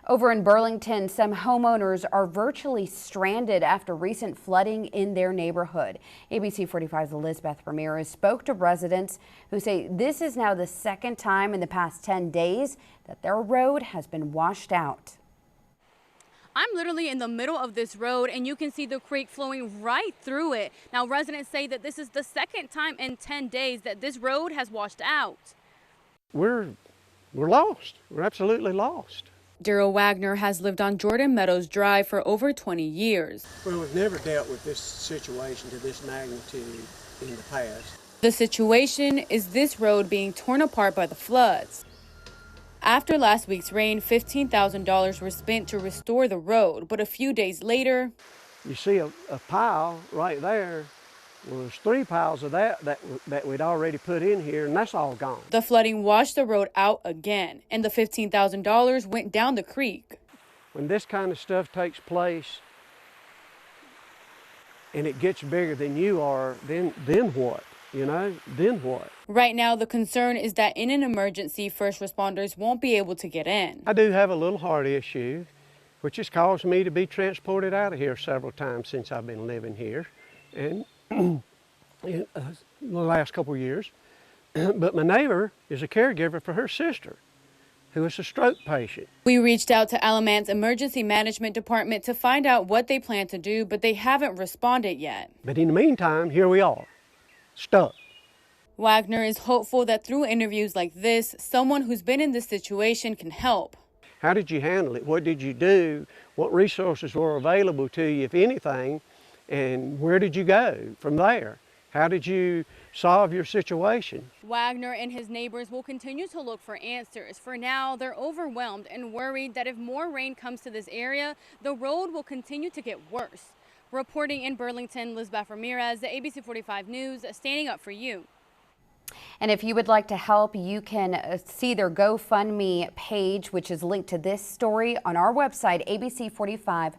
Over in Burlington, some homeowners are virtually stranded after recent flooding in their neighborhood. ABC 45's Elizabeth Ramirez spoke to residents who say this is now the second time in the past 10 days that their road has been washed out. I'm literally in the middle of this road and you can see the creek flowing right through it. Now, residents say that this is the second time in 10 days that this road has washed out. We're lost. We're absolutely lost. Darrell Wagoner has lived on Jordan Meadows Drive for over 20 years. Well, we've never dealt with this situation to this magnitude in the past. The situation is this road being torn apart by the floods. After last week's rain, $15,000 were spent to restore the road, but a few days later, you see a pile right there. Well, there's 3 piles of that we'd already put in here, and that's all gone. The flooding washed the road out again, and the $15,000 went down the creek. When this kind of stuff takes place and it gets bigger than you are, then what? You know, then what? Right now, the concern is that in an emergency, first responders won't be able to get in. I do have a little heart issue, which has caused me to be transported out of here several times since I've been living here. And in the last couple of years. But my neighbor is a caregiver for her sister, who is a stroke patient. We reached out to Alamance Emergency Management Department to find out what they plan to do, but they haven't responded yet. But in the meantime, here we are, stuck. Wagoner is hopeful that through interviews like this, someone who's been in this situation can help. How did you handle it? What did you do? What resources were available to you, if anything? And where did you go from there? How did you solve your situation? Wagoner and his neighbors will continue to look for answers. For now, they're overwhelmed and worried that if more rain comes to this area, the road will continue to get worse. Reporting in Burlington, Elizabeth Ramirez, the ABC 45 News, standing up for you. And if you would like to help, you can see their GoFundMe page, which is linked to this story on our website, abc45.com.